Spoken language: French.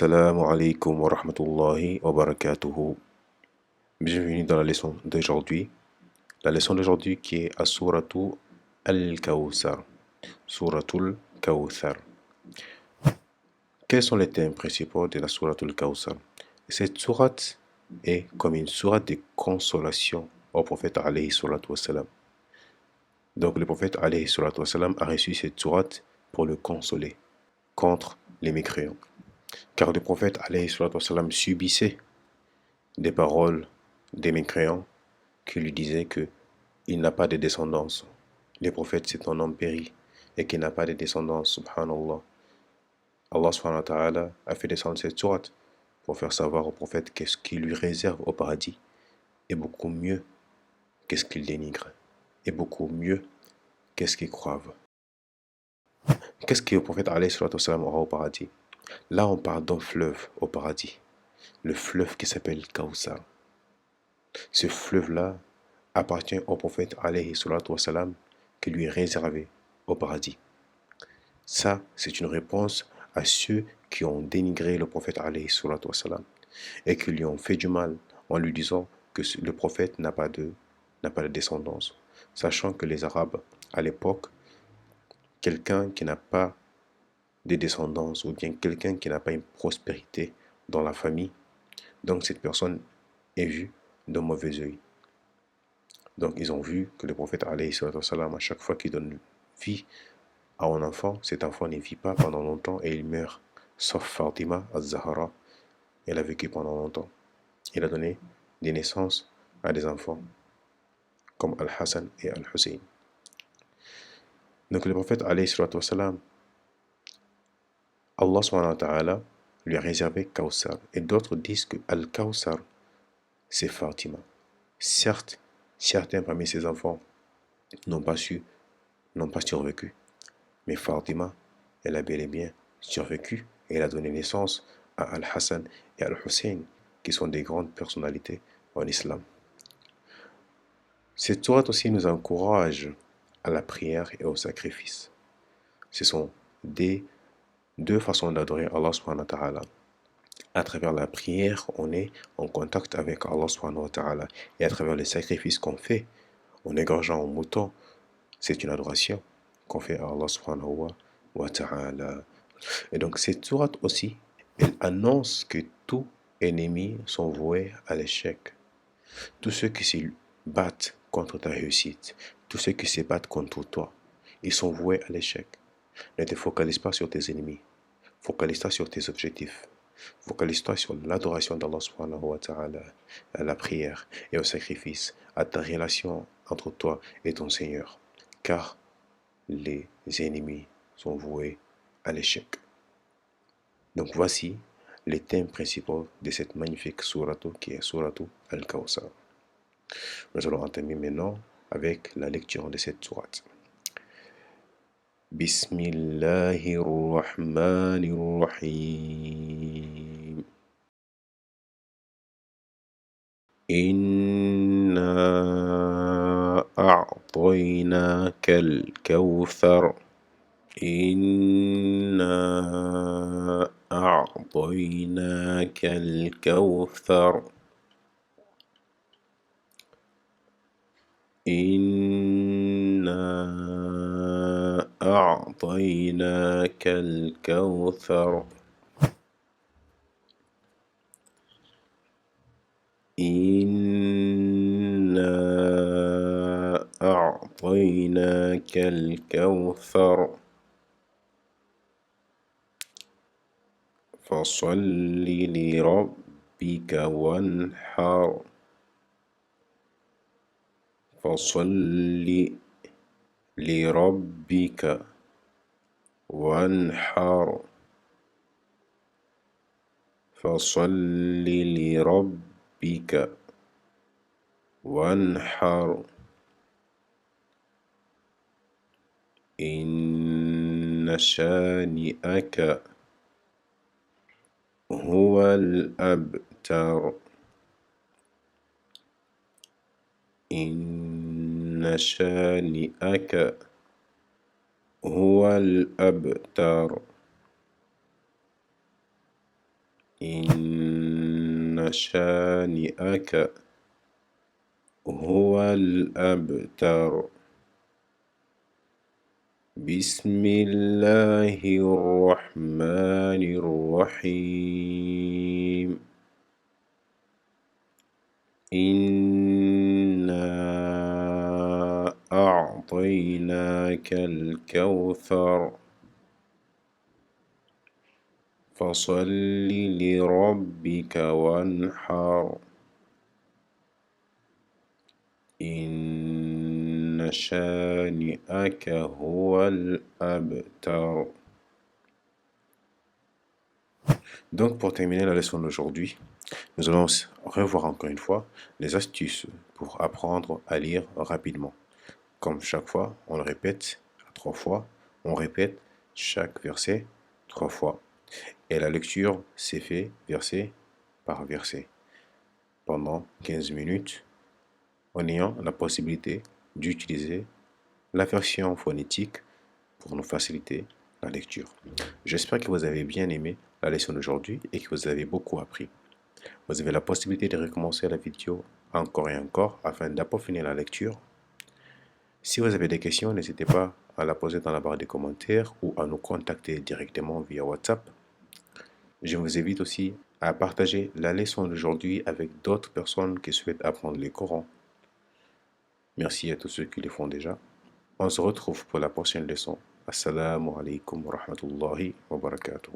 Assalamu alaikum wa rahmatullahi wa barakatuhu. Bienvenue dans la leçon d'aujourd'hui. La leçon d'aujourd'hui qui est à Suratu Al-Kawthar. Suratul Kawthar. Quels sont les thèmes principaux de la Suratul Kawthar? Cette sourate est comme une sourate de consolation au prophète alayhi salatu wassalam. Donc le prophète alayhi salatu wassalam a reçu cette sourate pour le consoler contre les mécréants. Car le prophète alayhi salatu wassalam subissait des paroles des mécréants qui lui disaient que il n'a pas de descendance. Le prophète, c'est un homme péri et qu'il n'a pas de descendance, subhanallah. Allah subhanahu wa ta'ala a fait descendre cette sourate pour faire savoir au prophète qu'est-ce qu'il lui réserve au paradis et beaucoup mieux qu'est-ce qu'il dénigre et beaucoup mieux qu'est-ce qu'il croive. Qu'est-ce que le prophète alayhi salatu wassalam aura au paradis? Là, on parle d'un fleuve au paradis, le fleuve qui s'appelle Kawthar. Ce fleuve-là appartient au prophète alayhi salatu wassalam qui lui est réservé au paradis. Ça, c'est une réponse à ceux qui ont dénigré le prophète alayhi salatu wassalam et qui lui ont fait du mal en lui disant que le prophète n'a pas de descendance. Sachant que les Arabes, à l'époque, quelqu'un qui n'a pas de descendance ou bien quelqu'un qui n'a pas une prospérité dans la famille, donc cette personne est vue d'un mauvais œil. Donc ils ont vu que le prophète alayhi salatu wassalam, à chaque fois qu'il donne vie à un enfant, cet enfant ne vit pas pendant longtemps et il meurt. Sauf Fatima az-Zahra, elle a vécu pendant longtemps. Il a donné des naissances à des enfants, comme Al-Hassan et Al-Hussein. Donc le prophète alayhi salatu wassalam, Allah subhanahu wa ta'ala lui a réservé Kawthar. Et d'autres disent que Al-Kawthar, c'est Fatima. Certes, certains parmi ses enfants n'ont pas survécu. Mais Fatima, elle a bel et bien survécu et elle a donné naissance à Al-Hassan et Al-Hussein, qui sont des grandes personnalités en islam. Cette sourate aussi nous encourage à la prière et au sacrifice. Ce sont deux façons d'adorer Allah subhanahu wa ta'ala. À travers la prière, on est en contact avec Allah subhanahu wa ta'ala. Et à travers les sacrifices qu'on fait, en égorgeant un mouton, c'est une adoration qu'on fait à Allah subhanahu wa ta'ala. Et donc cette sourate aussi, elle annonce que tous ennemis sont voués à l'échec. Tous ceux qui se battent contre ta réussite, tous ceux qui se battent contre toi, ils sont voués à l'échec. Ne te focalise pas sur tes ennemis. Focalise-toi sur tes objectifs. Focalise-toi sur l'adoration d'Allah subhanahu wa ta'ala, à la prière et au sacrifice, à ta relation entre toi et ton Seigneur. Car les ennemis sont voués à l'échec. Donc voici les thèmes principaux de cette magnifique sourate qui est Suratu Al-Kawthar. Nous allons entamer maintenant avec la lecture de cette sourate. Bismillahirrahmanirrahim. Inna a'tainaka al-kawthar. إنا أعطيناك الكوثر إنا أعطيناك الكوثر إنا أعطيناك الكوثر فصل لربك وانحر فصل لربك وانحر فصل لربك وانحر إن شانئك هو الأبتر إن شانئك هو الأبتر إن شانئك هو الأبتر. بسم الله الرحمن الرحيم. إنا أعطيناك الكوثر فصل لربك وانحر. إن شانئك هو الأبتر. Donc pour terminer la leçon d'aujourd'hui, nous allons revoir encore une fois les astuces pour apprendre à lire rapidement. Comme chaque fois, on le répète 3 fois, on répète chaque verset 3 fois. Et la lecture s'est fait verset par verset pendant 15 minutes en ayant la possibilité d'utiliser la version phonétique pour nous faciliter la lecture. J'espère que vous avez bien aimé la leçon d'aujourd'hui et que vous avez beaucoup appris. Vous avez la possibilité de recommencer la vidéo encore et encore afin d'approfondir la lecture. Si vous avez des questions, n'hésitez pas à la poser dans la barre des commentaires ou à nous contacter directement via WhatsApp. Je vous invite aussi à partager la leçon d'aujourd'hui avec d'autres personnes qui souhaitent apprendre le Coran. Merci à tous ceux qui le font déjà. On se retrouve pour la prochaine leçon. Assalamu alaikum wa rahmatullahi wa barakatuh.